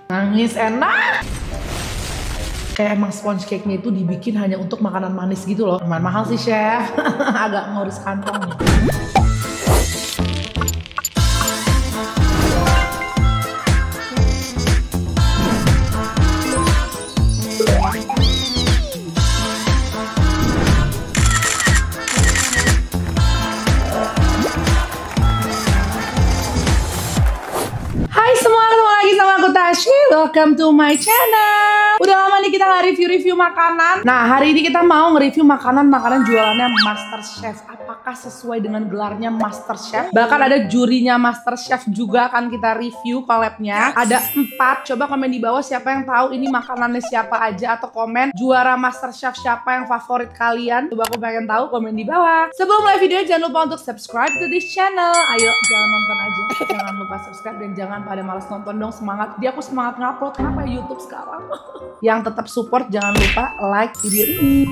Nangis enak. Kayak emang sponge cake-nya itu dibikin hanya untuk makanan manis gitu loh. Lumayan mahal sih, chef. Agak ngurus kantong. Hai semua, ketemu lagi sama aku Tashy. Welcome to my channel. Udah lama nih kita nggak review makanan. Nah, hari ini kita mau nge-review makanan jualannya MasterChef. Apakah sesuai dengan gelarnya MasterChef? Bahkan ada jurinya MasterChef juga akan kita review collab-nya. Ada 4. Coba komen di bawah siapa yang tahu ini makanannya siapa aja, atau komen juara MasterChef siapa yang favorit kalian. Coba aku pengen tahu, komen di bawah. Sebelum mulai video jangan lupa untuk subscribe to this channel. Ayo jangan nonton aja. Jangan lupa subscribe dan jangan pada malas nonton dong, semangat. Dia aku semangat ngupload. Kenapa YouTube sekarang? Yang tetap support jangan lupa like video ini.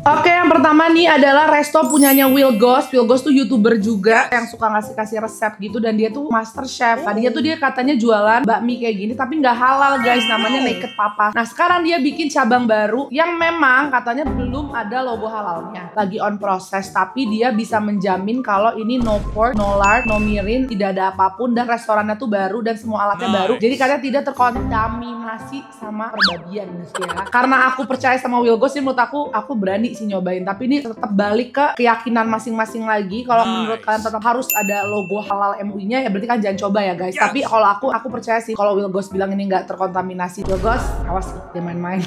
Oke, yang pertama nih adalah resto punyanya Will Ghost. Will Ghost tuh YouTuber juga yang suka ngasih resep gitu, dan dia tuh master chef. Tadinya tuh dia katanya jualan bakmi kayak gini tapi nggak halal guys, namanya Naked Papa. Nah sekarang dia bikin cabang baru yang memang katanya belum ada logo halalnya, lagi on proses, tapi dia bisa menjamin kalau ini no pork, no lard, no mirin, tidak ada apapun, dan restorannya tuh baru dan semua alatnya baru. Jadi katanya tidak terkontaminasi sama perbabian gitu ya. Karena aku percaya sama Will Ghost sih, menurut aku berani sih nyobain, tapi ini tetap balik ke keyakinan masing-masing lagi. Kalau menurut kalian tetap harus ada logo halal MUI-nya, ya berarti kan jangan coba ya guys. Tapi kalau aku percaya sih kalau Will Ghost bilang ini nggak terkontaminasi. Will Ghost, awas dia main-main.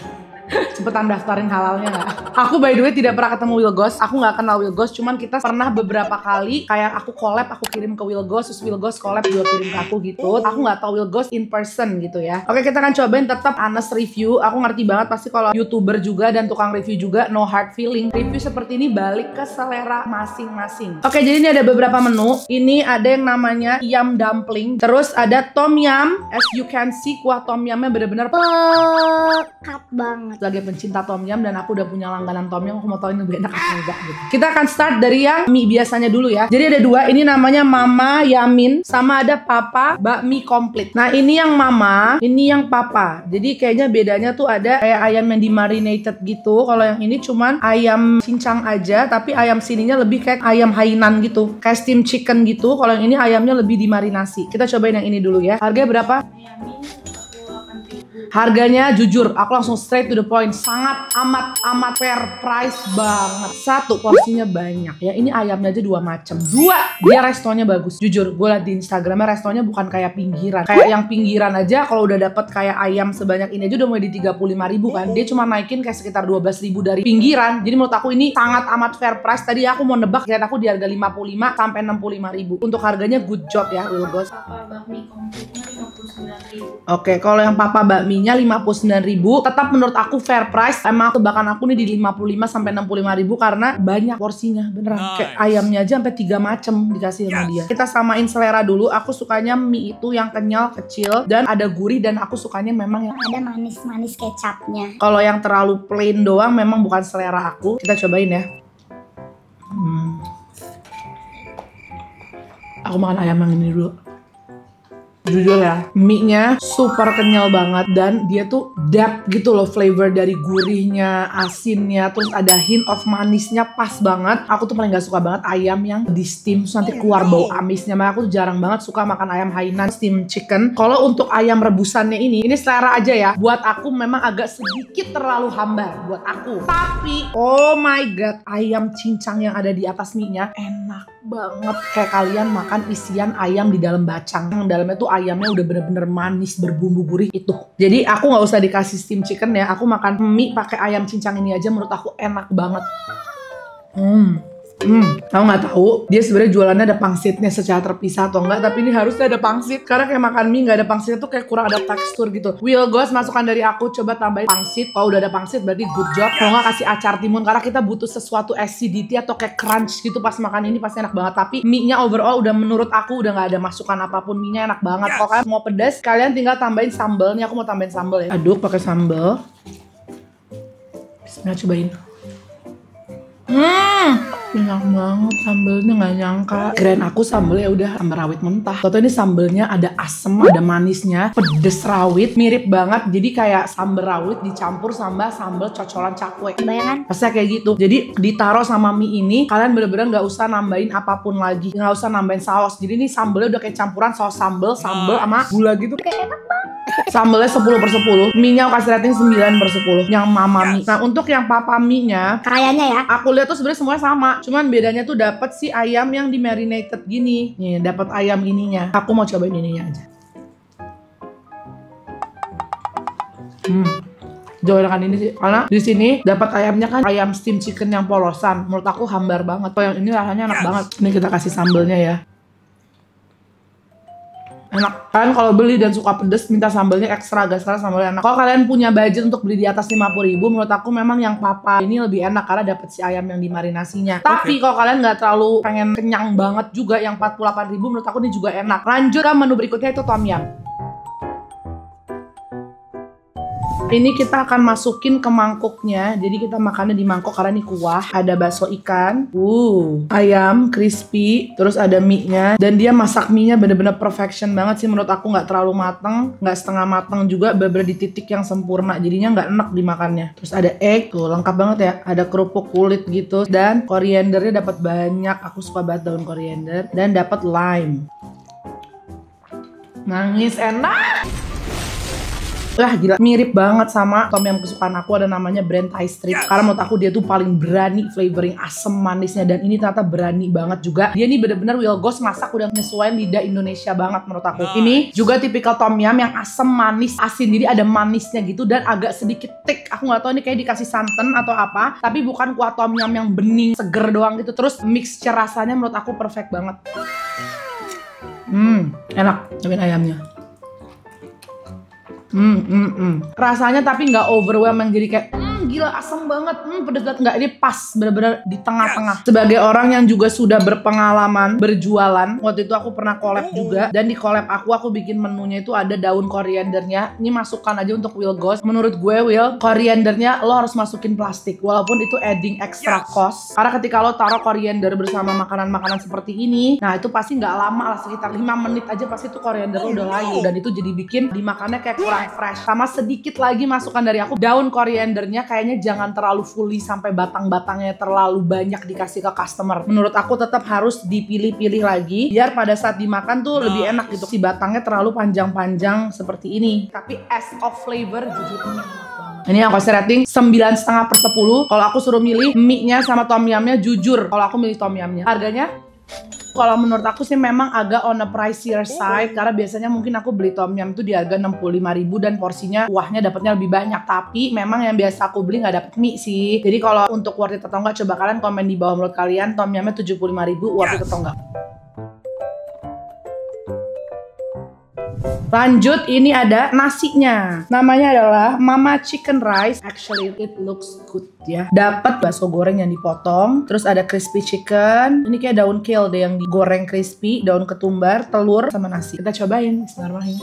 Cepetan daftarin halalnya nggak? Aku by the way tidak pernah ketemu Will Ghost. Aku nggak kenal Will Ghost, cuman kita pernah beberapa kali kayak aku collab, aku kirim ke Will Ghost, terus Will Ghost collab juga kirim ke aku gitu. Aku nggak tahu Will Ghost in person gitu ya. Oke, kita akan cobain tetap honest review. Aku ngerti banget pasti kalau YouTuber juga dan tukang review juga no hard feeling. Review seperti ini balik ke selera masing-masing. Oke, jadi ini ada beberapa menu. Ini ada yang namanya yam dumpling, terus ada tom yum. As you can see, kuah tom yumnya bener-bener pekat banget. Sebagai pencinta tom yum dan aku udah punya langganan tom yum, aku mau tahu ini lebih enak apa enggak gitu. Kita akan start dari yang mie biasanya dulu ya. Jadi ada 2, ini namanya Mama Yamin, sama ada Papa bakmi komplit. Nah ini yang Mama, ini yang Papa. Jadi kayaknya bedanya tuh ada kayak ayam yang dimarinated gitu. Kalau yang ini cuman ayam cincang aja, tapi ayam sininya lebih kayak ayam Hainan gitu, kayak steam chicken gitu. Kalau yang ini ayamnya lebih dimarinasi. Kita cobain yang ini dulu ya. Harganya berapa? Harganya jujur, aku langsung straight to the point, sangat amat fair price banget. 1, porsinya banyak ya. Ini ayamnya aja 2 macam. 2, dia restonya bagus. Jujur, gue liat di Instagramnya restonya bukan kayak pinggiran. Kayak yang pinggiran aja kalau udah dapet kayak ayam sebanyak ini aja udah mulai di 35.000 kan. Dia cuma naikin kayak sekitar 12.000 dari pinggiran. Jadi menurut aku ini sangat amat fair price. Tadi aku mau nebak, lihat aku di harga 55 sampai 65.000. Untuk harganya good job ya Will Ghost. Papa bakmi komplitnya 59.000. Oke, kalau yang Papa bakminya 59.000, tetap menurut aku fair price. Emang tebakan aku nih di 55 sampai 65.000 karena banyak porsinya, beneran. Kayak ayamnya aja sampai 3 macem dikasih sama dia. Kita samain selera dulu. Aku sukanya mie itu yang kenyal, kecil, dan ada gurih, dan aku sukanya memang yang Ada manis-manis kecapnya. kalau yang terlalu plain doang memang bukan selera aku. Kita cobain ya. Aku makan ayam yang ini dulu. Jujur ya, mie-nya super kenyal banget, dan dia tuh depth gitu loh, flavor dari gurihnya, asinnya, terus ada hint of manisnya pas banget. Aku tuh paling gak suka banget ayam yang di steam terus nanti keluar bau amisnya. Makanya aku tuh jarang banget suka makan ayam Hainan steam chicken. Kalau untuk ayam rebusannya ini selera aja ya. Buat aku memang agak sedikit terlalu hambar buat aku. Tapi oh my god, ayam cincang yang ada di atas mie-nya enak banget. Kayak kalian makan isian ayam di dalam bacang. Yang dalamnya tuh ayamnya udah bener-bener manis berbumbu gurih itu. Jadi aku nggak usah dikasih steam chicken ya. Aku makan mie pakai ayam cincang ini aja menurut aku enak banget. Aku nggak tahu dia sebenarnya jualannya ada pangsitnya secara terpisah atau enggak, tapi ini harusnya ada pangsit karena kayak makan mie nggak ada pangsitnya tuh kayak kurang ada tekstur gitu. Will Ghost, masukan dari aku, coba tambahin pangsit. Kalau udah ada pangsit berarti good job. Kalau nggak kasih acar timun karena kita butuh sesuatu acidity atau kayak crunch gitu pas makan ini, pasti enak banget. Tapi mie-nya overall udah menurut aku udah nggak ada masukan apapun, mie-nya enak banget. Kalau kalian mau pedas kalian tinggal tambahin sambal. Nih aku mau tambahin sambal ya. Aduk pakai sambal. Bismillah, cobain. Enak banget sambelnya, nggak nyangka. Kirain aku sambelnya udah sambal rawit mentah. Toto ini sambelnya ada asem, ada manisnya, pedes rawit, mirip banget. Jadi kayak sambal rawit dicampur sama sambal cocolan cakwe. Bayangan? Pasti kayak gitu. Jadi ditaruh sama mie ini, kalian bener-bener nggak usah nambahin apapun lagi, nggak usah nambahin saus. Jadi ini sambelnya udah kayak campuran saus sambel sama gula gitu. Kayak enak banget. Sambelnya 10/10, mie-nya aku kasih rating 9/10 yang mama mie. Nah untuk yang papa mie-nya, Kayaknya ya. aku lihat tuh sebenarnya semuanya sama, cuman bedanya tuh dapat si ayam yang di marinated gini. Nih, dapat ayam ininya. Aku mau cobain ininya aja. Jauh enakan ini sih, karena di sini dapat ayamnya kan ayam steam chicken yang polosan. Menurut aku hambar banget. Kalau yang ini rasanya enak banget. Ini kita kasih sambelnya ya. Enak kan kalau beli dan suka pedes minta sambelnya ekstra guys, karena sambelnya enak. Kalau kalian punya budget untuk beli di atas 50.000, menurut aku memang yang papa ini lebih enak karena dapat si ayam yang dimarinasinya. Tapi kalau kalian nggak terlalu pengen kenyang banget juga, yang 48.000 menurut aku ini juga enak. Lanjut ke menu berikutnya, itu tom yum. Ini kita akan masukin ke mangkuknya. Jadi kita makannya di mangkok karena ini kuah. Ada bakso ikan, ayam crispy, terus ada mie-nya. Dan dia masak mie-nya bener-bener perfection banget sih menurut aku. Nggak terlalu mateng, nggak setengah mateng juga, bener-bener di titik yang sempurna. Jadinya nggak enak dimakannya. Terus ada egg, tuh lengkap banget ya. Ada kerupuk kulit gitu. Dan koriandernya dapat banyak. Aku suka banget daun koriander. Dan dapat lime. Nangis, enak. Wah gila, mirip banget sama tom yum kesukaan aku, ada namanya brand Thai Street. Karena menurut aku dia tuh paling berani flavoring asem manisnya, dan ini ternyata berani banget juga. Dia nih bener-bener Will Ghost masak udah nyesuaiin lidah Indonesia banget menurut aku. Ini juga tipikal tom yum yang asem manis asin, jadi ada manisnya gitu dan agak sedikit thick. Aku nggak tahu ini kayak dikasih santan atau apa, tapi bukan kuah tom yum yang bening seger doang gitu. Terus mixture rasanya menurut aku perfect banget. Enak, cobain ayamnya. Rasanya tapi nggak overwhelm yang jadi kayak gila asem banget, pedes banget, nggak. Ini pas, bener-bener di tengah-tengah. Sebagai orang yang juga sudah berpengalaman berjualan, waktu itu aku pernah collab juga, dan di collab aku bikin menunya itu ada daun koriandernya. Ini masukkan aja untuk Will Ghost. Menurut gue Will, koriandernya lo harus masukin plastik, walaupun itu adding extra cost. Karena ketika lo taruh koriander bersama makanan-makanan seperti ini, nah itu pasti nggak lama lah, sekitar 5 menit aja pasti tuh koriander lo udah layu, dan itu jadi bikin dimakannya kayak kurang fresh. Sama sedikit lagi masukan dari aku, daun koriandernya kayaknya jangan terlalu fully sampai batang-batangnya terlalu banyak dikasih ke customer. Menurut aku tetap harus dipilih-pilih lagi biar pada saat dimakan tuh lebih enak gitu. Si batangnya terlalu panjang-panjang seperti ini, tapi as of flavor jujur ini enak banget. Ini aku kasih rating 9,5/10. Kalau aku suruh milih mie-nya sama tom yumnya, jujur kalau aku milih tom yumnya. Harganya kalau menurut aku sih memang agak on a pricier side, karena biasanya mungkin aku beli tom yum itu di harga 65.000 dan porsinya kuahnya dapatnya lebih banyak. Tapi memang yang biasa aku beli nggak dapet mie sih. Jadi kalau untuk worth it atau enggak, coba kalian komen di bawah menurut kalian tom yumnya 75.000 worth it atau enggak. Lanjut, ini ada nasinya. Namanya adalah Mama Chicken Rice. Actually it looks good ya. Dapat bakso goreng yang dipotong, terus ada crispy chicken. Ini kayak daun kale deh yang digoreng crispy, daun ketumbar, telur sama nasi. Kita cobain. Bismillahirrahmanirrahim.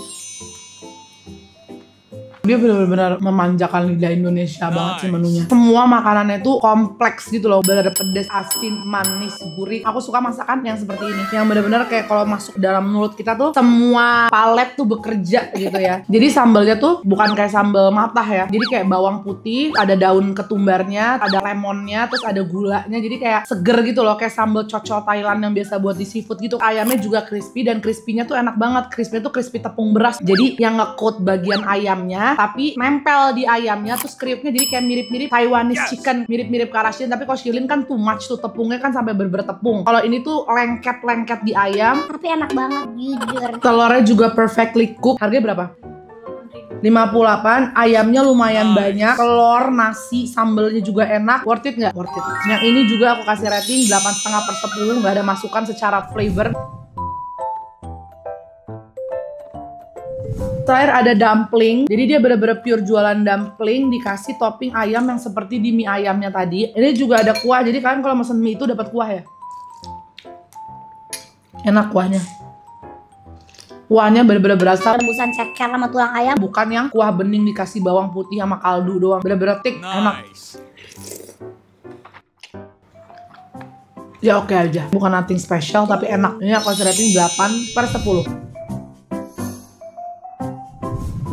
Dia benar-benar memanjakan lidah Indonesia banget sih menunya. Semua makanannya tuh kompleks gitu loh. Bener-bener pedas, asin, manis, gurih. Aku suka masakan yang seperti ini, yang bener-bener kayak kalau masuk dalam mulut kita tuh semua palet tuh bekerja gitu ya. Jadi sambalnya tuh bukan kayak sambal matah ya. Jadi kayak bawang putih, ada daun ketumbarnya, ada lemonnya, terus ada gulanya. Jadi kayak seger gitu loh, kayak sambal cocol Thailand yang biasa buat di seafood gitu. Ayamnya juga crispy, dan crispy-nya tuh enak banget. Crispy-nya tuh crispy tepung beras. Jadi yang nge-coat bagian ayamnya tapi nempel di ayamnya, terus kriuknya jadi kayak mirip-mirip Taiwanese chicken, mirip-mirip Karasian. Tapi kalau Shilin kan too much tuh, tepungnya kan sampai bertepung. Kalau ini tuh lengket-lengket di ayam, Tapi enak banget, jujur. telurnya juga perfectly cooked. Harganya berapa? 58. Ayamnya lumayan banyak, telur, nasi, sambelnya juga enak. Worth it nggak? Worth it. Yang ini juga aku kasih rating 8,5/10. Nggak ada masukan secara flavor. Terakhir ada dumpling. Jadi dia bener-bener pure jualan dumpling, dikasih topping ayam yang seperti di mie ayamnya tadi. Ini juga ada kuah, jadi kalian kalau mesen mie itu dapat kuah ya. Enak kuahnya. Kuahnya bener-bener berasa Rebusan ceker sama tulang ayam. bukan yang kuah bening dikasih bawang putih sama kaldu doang. Bener-bener thick, enak. Ya oke aja, bukan nothing special tapi enak. Ini aku kasih rating 8/10.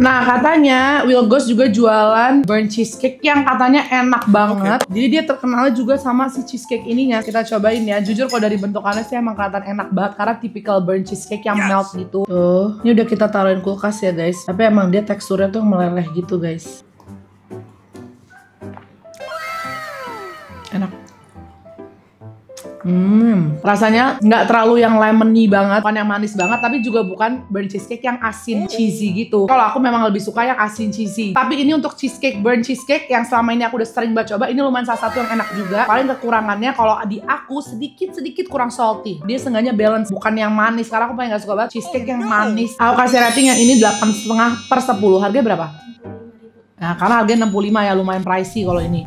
Nah katanya Will Ghost juga jualan burnt cheesecake yang katanya enak banget. Jadi dia terkenal juga sama si cheesecake ininya. Kita cobain ya. Jujur kalau dari bentukannya sih emang kelihatan enak banget karena tipikal burnt cheesecake yang melt gitu. Tuh, ini udah kita taruhin kulkas ya guys. Tapi emang dia teksturnya tuh meleleh gitu guys. Enak. Rasanya nggak terlalu yang lemony banget, bukan yang manis banget, tapi juga bukan burnt cheesecake yang asin cheesy gitu. Kalau aku memang lebih suka yang asin cheesy. Tapi ini untuk cheesecake, burnt cheesecake yang selama ini aku udah sering banget coba, ini lumayan salah satu yang enak juga. Paling kekurangannya kalau di aku sedikit kurang salty. Dia sengaja balance, bukan yang manis. Karena aku paling nggak suka banget cheesecake yang manis. Aku kasih rating yang ini 8,5/10. Harganya berapa? Nah, karena harganya 65 ya, lumayan pricey kalau ini.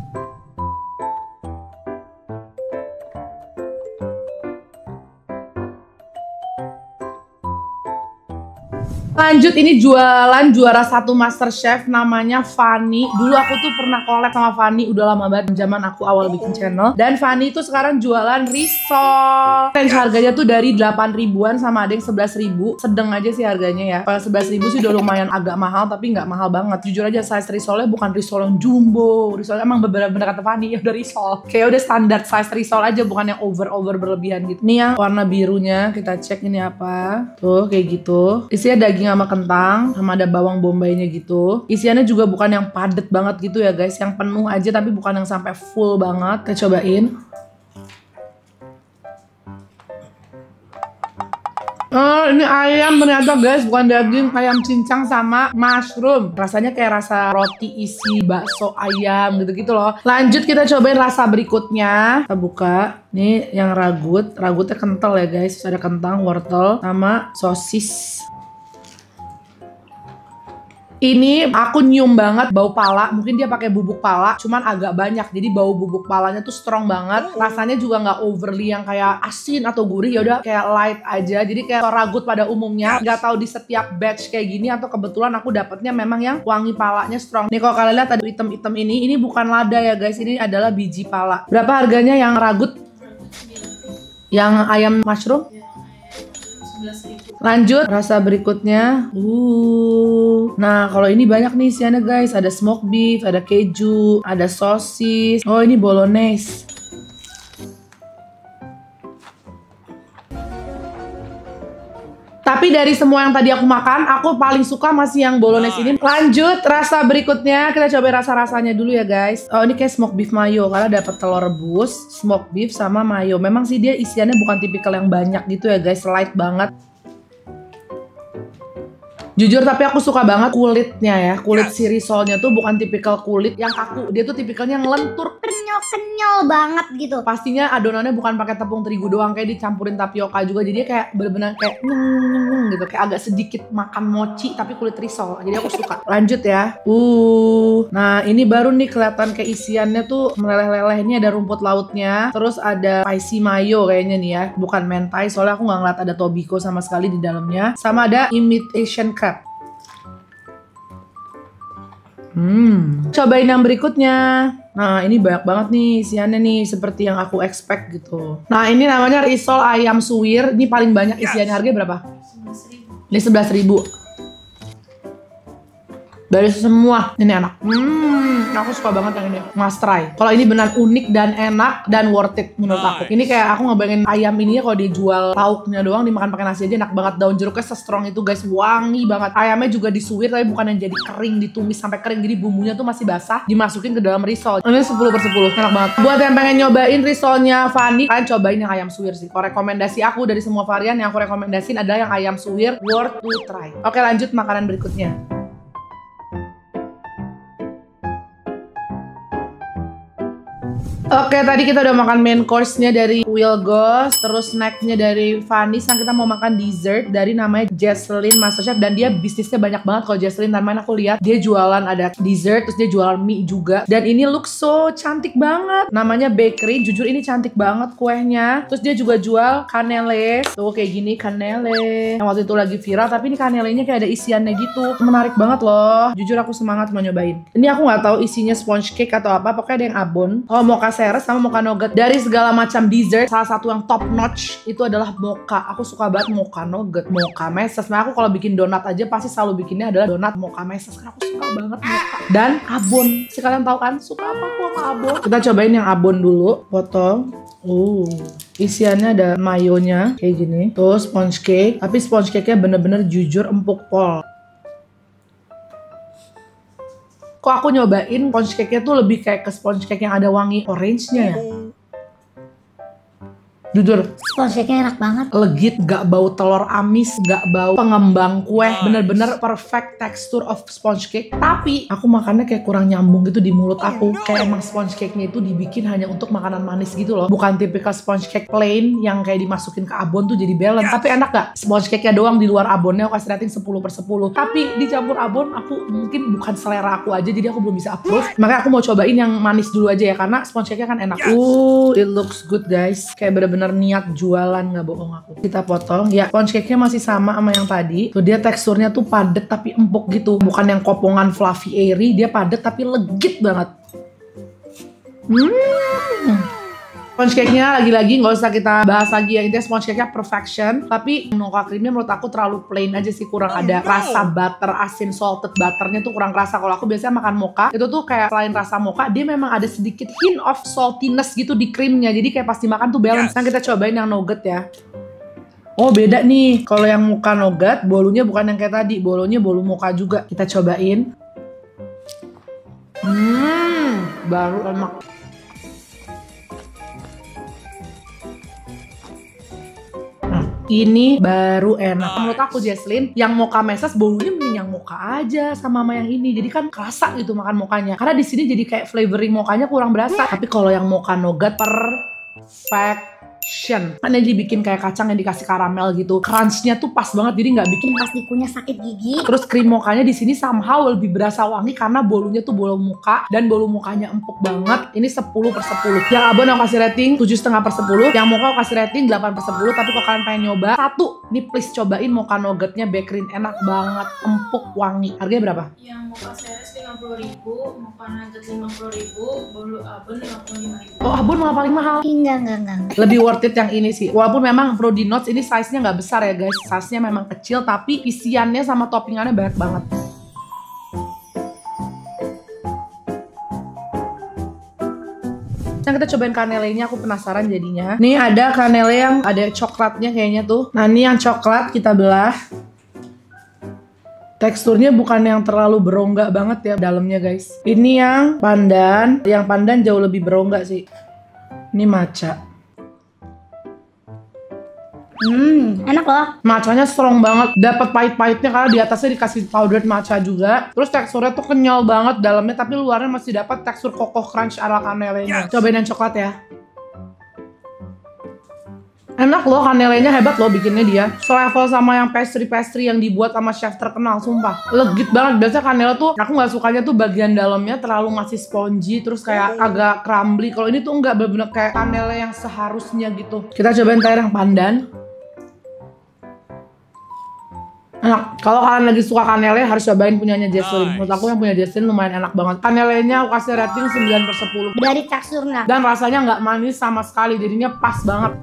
Lanjut, ini jualan juara 1 MasterChef namanya Fanny. Dulu aku tuh pernah collab sama Fanny, udah lama banget zaman aku awal bikin channel. Dan Fanny itu sekarang jualan risol. Range harganya tuh dari 8 ribuan sama ada yang 11 ribu. Sedang aja sih harganya ya. Kalau 11 ribu sih udah lumayan agak mahal, tapi nggak mahal banget. Jujur aja size risolnya bukan risol yang jumbo. Risolnya emang bener-bener kata Fanny ya udah risol. Kayak udah standar size risol aja, bukan yang over berlebihan gitu. Nih yang warna birunya, kita cek ini apa. Tuh kayak gitu. Isinya daging sama kentang, sama ada bawang bombaynya gitu. Isiannya juga bukan yang padet banget gitu ya guys, yang penuh aja tapi bukan yang sampai full banget. Kita cobain. Oh, ini ayam ternyata guys, bukan daging, ayam cincang sama mushroom. Rasanya kayak rasa roti isi bakso ayam gitu-gitu loh. Lanjut kita cobain rasa berikutnya. Kita buka. Nih yang ragut. Ragutnya kental ya guys. Ada kentang, wortel, sama sosis. Ini aku nyium banget bau pala. Mungkin dia pakai bubuk pala, cuman agak banyak. Jadi bau bubuk palanya tuh strong banget. Rasanya juga nggak overly yang kayak asin atau gurih. Ya udah kayak light aja. Jadi kayak ragut pada umumnya. Nggak tahu di setiap batch kayak gini atau kebetulan aku dapetnya memang yang wangi palanya strong. Nih kalau kalian lihat ada item-item ini bukan lada ya guys. Ini adalah biji pala. Berapa harganya yang ragut? Yang ayam mushroom? Lanjut rasa berikutnya. Nah kalau ini banyak nih isiannya guys. Ada smoked beef, ada keju, ada sosis. Oh ini bolognese. Tapi dari semua yang tadi aku makan, aku paling suka masih yang bolognese ini. Lanjut rasa berikutnya, kita coba rasa-rasanya dulu ya guys. Oh ini kayak smoked beef mayo, karena dapat telur rebus, smoked beef sama mayo. Memang sih dia isiannya bukan tipikal yang banyak gitu ya guys, light banget. Jujur tapi aku suka banget kulitnya ya. Kulit si risolnya tuh bukan tipikal kulit yang kaku. Dia tuh tipikalnya yang lentur, kenyal banget gitu. pastinya adonannya bukan pakai tepung terigu doang, kayak dicampurin tapioka juga. Jadi kayak bener-bener kayak gitu, kayak agak sedikit makan mochi tapi kulit risol. Jadi aku suka. Lanjut ya. Nah ini baru nih kelihatan kayak isiannya tuh meleleh-leleh. Ini ada rumput lautnya, terus ada spicy mayo kayaknya nih ya, bukan mentai soalnya aku nggak ngeliat ada tobiko sama sekali di dalamnya. Sama ada imitation crab. Cobain yang berikutnya. Nah ini banyak banget nih isiannya nih, seperti yang aku expect gitu. Nah ini namanya risol ayam suwir. Ini paling banyak isiannya. Harganya berapa? 11.000. Ini 11.000 dari semua. Ini enak. Aku suka banget yang ini. Must try. Kalau ini benar unik dan enak dan worth it menurut aku. Ini kayak aku ngebayangin ayam ini kalau dijual lauknya doang, dimakan pakai nasi aja enak banget. Daun jeruknya se-strong itu guys, wangi banget. Ayamnya juga disuwir tapi bukan yang jadi kering, ditumis sampai kering. Jadi bumbunya tuh masih basah, dimasukin ke dalam risol. Ini 10/10, enak banget. Buat yang pengen nyobain risolnya Fanny, kalian cobain yang ayam suwir sih. Kalau rekomendasi aku dari semua varian yang aku rekomendasiin adalah yang ayam suwir, worth to try. Oke lanjut makanan berikutnya. Oke, tadi kita udah makan main course-nya dari Will Ghost, terus snack-nya dari Fanny. Sekarang kita mau makan dessert dari namanya Jesslyn MasterChef. Dan dia bisnisnya banyak banget. Kalau Jesslyn namanya aku lihat dia jualan ada dessert, terus dia jualan mie juga. Dan ini look so cantik banget. Namanya bakery, jujur ini cantik banget kuehnya. Terus dia juga jual canneles. Tuh kayak gini canneles. Yang waktu itu lagi viral, tapi ini cannelenya kayak ada isiannya gitu. Menarik banget loh. Jujur aku semangat mau nyobain. Ini aku nggak tahu isinya sponge cake atau apa, pokoknya ada yang abon. Kalau mau kasih ceres sama mocha nugget. Dari segala macam dessert, salah satu yang top notch itu adalah mocha. Aku suka banget mocha nugget, mocha meses. Nah, aku kalau bikin donat aja pasti selalu bikinnya adalah donat mocha meses karena aku suka banget mocha. Dan abon. Kalian tahu kan suka apa aku sama abon? Kita cobain yang abon dulu, potong. Isiannya ada mayonya kayak gini. Tuh sponge cake, tapi sponge cake-nya bener-bener jujur empuk pol. Kok aku nyobain sponge cake-nya tuh lebih kayak ke sponge cake yang ada wangi orange-nya ya? Jujur, Sponge cake-nya enak banget. legit, gak bau telur amis, gak bau pengembang kue, bener-bener perfect texture of sponge cake. Tapi aku makannya kayak kurang nyambung gitu di mulut aku. Kayak emang sponge cake-nya itu dibikin hanya untuk makanan manis gitu loh. Bukan tipikal sponge cake plain yang kayak dimasukin ke abon tuh jadi balance. Tapi enak gak? Sponge cake-nya doang di luar abonnya aku kasih rating 10/10. Tapi dicampur abon aku mungkin bukan selera aku aja, jadi aku belum bisa approve. Makanya aku mau cobain yang manis dulu aja ya, karena sponge cake-nya kan enak. It looks good guys. Kayak bener-bener niat jualan, nggak bohong aku. Kita potong ya, sponge cake-nya masih sama yang tadi. Tuh dia teksturnya tuh padet tapi empuk gitu, bukan yang kopongan fluffy airy. Dia padet tapi legit banget. Sponge cake-nya lagi-lagi nggak usah kita bahas lagi ya, intinya sponge cake-nya perfection. Tapi mocha cream-nya menurut aku terlalu plain aja sih, kurang ada rasa butter, asin, salted butternya tuh kurang rasa. Kalau aku biasanya makan mocha itu tuh kayak selain rasa mocha, dia memang ada sedikit hint of saltiness gitu di creamnya, jadi kayak pas dimakan tuh balance. Nah kita cobain yang nugget ya. Oh beda nih, kalau yang mocha nugget bolunya bukan yang kayak tadi, bolunya bolu mocha juga. Kita cobain. Baru enak. Ini baru enak. Menurut aku Jesslyn, yang mocha meses bolunya mending yang mocha aja sama yang ini. Jadi kan kerasa gitu makan mokanya. Karena di sini jadi kayak flavoring mokanya kurang berasa. Tapi kalau yang mocha nugget perfection. Kan yang dibikin kayak kacang yang dikasih karamel gitu. Crunch-nya tuh pas banget, jadi nggak bikin Pas dikunyah sakit gigi. Terus krim mokanya di sini somehow lebih berasa wangi karena bolunya tuh bolu mocha dan bolu mokanya empuk banget. Ini 10/10. Yang abon aku kasih rating 7,5/10. Yang mocha aku kasih rating 8/10. Tapi kalau kalian pengen nyoba satu, nih please cobain mocha nuggetnya Bakerin, enak banget, empuk, wangi. Harganya berapa? Yang mocha series 50.000, mocha nugget 50.000, bolu abon 55.000. Oh abon malah paling mahal. Enggak. Lebih worth it yang ini sih. Walaupun memang Brody Nuts ini size-nya nggak besar ya guys. Size-nya memang kecil tapi isiannya sama toppingannya banyak banget. Nah kita cobain kanelenya, aku penasaran jadinya. Nih ada kanele yang ada coklatnya kayaknya tuh. Nah ini yang coklat kita belah. Teksturnya bukan yang terlalu berongga banget ya dalamnya guys. Ini yang pandan jauh lebih berongga sih. Ini matcha. Enak loh. Matchanya strong banget, dapat pahit-pahitnya karena di atasnya dikasih powdered matcha juga. Terus teksturnya tuh kenyal banget dalamnya, tapi luarnya masih dapat tekstur kokoh crunch ala kanelenya. Cobain yang coklat ya. Enak loh, kanelenya hebat loh bikinnya dia. Selevel sama yang pastry yang dibuat sama chef terkenal, sumpah. Legit banget. Biasanya kanela tuh, aku nggak sukanya tuh bagian dalamnya terlalu masih spongy, terus kayak agak crumbly. Kalau ini tuh enggak, bener-bener kayak kanela yang seharusnya gitu. Kita cobain terakhir yang pandan. Enak. Kalau kalian lagi suka kanele harus cobain punyanya Jesslyn. Menurut aku yang punya Jesslyn lumayan enak banget. Kanelenya aku kasih rating 9/10. Dari teksturnya. Dan rasanya nggak manis sama sekali, jadinya pas banget.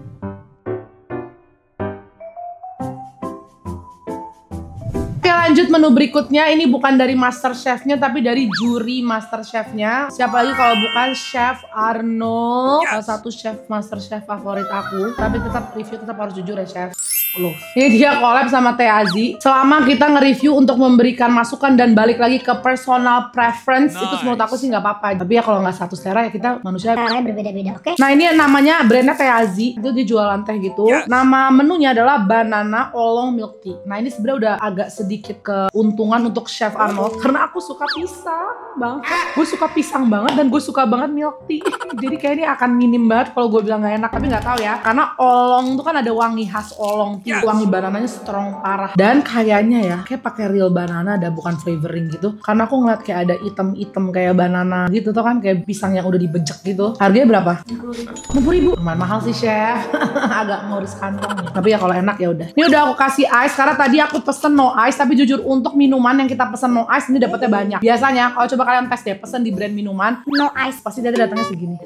Oke lanjut menu berikutnya. Ini bukan dari master chefnya tapi dari juri master chefnya. Siapa lagi kalau bukan Chef Arnold, salah satu chef master chef favorit aku. Tapi tetap review tetap harus jujur ya chef. Loh. Ini dia collab sama Teazi. Selama kita nge-review untuk memberikan masukan dan balik lagi ke personal preference, itu menurut aku sih nggak apa-apa. Tapi ya kalau nggak satu selera ya kita manusia. Caranya berbeda-beda, oke? Nah ini namanya brandnya Teazi. Itu dia jualan teh gitu. Nama menunya adalah banana oolong milk tea. Nah ini sebenarnya udah agak sedikit keuntungan untuk Chef Arnold karena aku suka pisang banget. Gue suka pisang banget dan gue suka banget milk tea. Jadi kayaknya akan minim banget kalau gue bilang nggak enak. Tapi nggak tahu ya. Karena oolong tuh kan ada wangi khas oolong. Wangi banananya strong parah. Dan kayaknya ya kayak pakai real banana, ada bukan flavoring gitu. Karena aku ngeliat kayak ada item-item kayak banana gitu tuh kan, kayak pisang yang udah dibejek gitu. Harganya berapa? 60.000. Lumayan mahal sih chef. Agak ngurus kantong nih. Tapi ya kalau enak ya udah. Ini udah aku kasih ice karena tadi aku pesen no ice. Tapi jujur untuk minuman yang kita pesen no ice ini dapetnya banyak. Biasanya kalau coba kalian tes deh pesen di brand minuman No ice. pasti dia datangnya segini.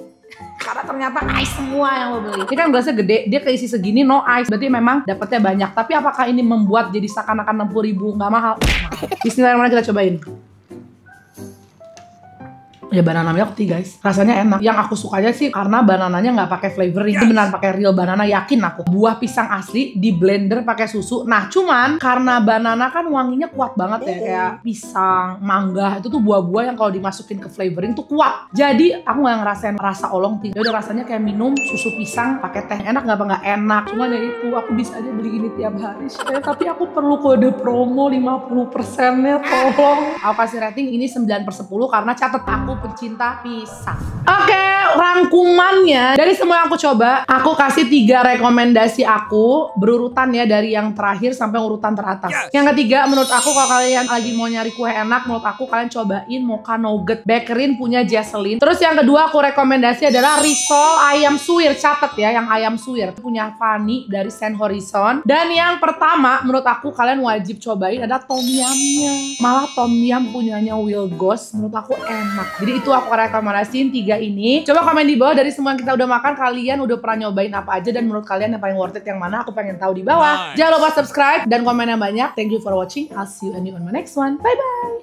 Karena ternyata ice semua yang lo beli. Ini kan gelasnya gede, dia keisi segini no ice, berarti memang dapatnya banyak. Tapi apakah ini membuat jadi seakan-akan 60.000 nggak mahal? Bismillahirrahmanirrahim, kita cobain. Ya banana milk tea guys, rasanya enak. Yang aku sukanya sih karena banananya nggak pakai flavoring, itu beneran pakai real banana, yakin aku. Buah pisang asli di blender pakai susu. Nah cuman karena banana kan wanginya kuat banget ya, kayak pisang, mangga, itu tuh buah-buah yang kalau dimasukin ke flavoring tuh kuat. Jadi aku nggak ngerasain rasa olong tea. Udah rasanya kayak minum susu pisang pakai teh. Enak nggak apa nggak enak. Cuman ya itu aku bisa aja beli ini tiap hari. Tapi aku perlu kode promo 50%-nya, tolong. Aku kasih rating ini 9/10 karena catet aku pencinta pisang. Oke, rangkumannya dari semua yang aku coba, aku kasih 3 rekomendasi aku berurutan ya dari yang terakhir sampai urutan teratas. Yang ketiga, menurut aku kalau kalian lagi mau nyari kue enak, menurut aku kalian cobain Mocha Nugget Bakerin punya Jesselyn. Terus yang kedua aku rekomendasi adalah risol ayam suwir, catet ya, yang ayam suwir punya Fanny dari Saint Horizon. Dan yang pertama, menurut aku kalian wajib cobain ada tom yumnya. Malah tom yum punyanya Will Ghost, menurut aku enak. Jadi itu aku rekomendasiin 3 ini. Coba komen di bawah dari semua yang kita udah makan, kalian udah pernah nyobain apa aja dan menurut kalian yang paling worth it yang mana? Aku pengen tahu di bawah. Jangan lupa subscribe dan komen yang banyak. Thank you for watching. I'll see you on my next one. Bye bye.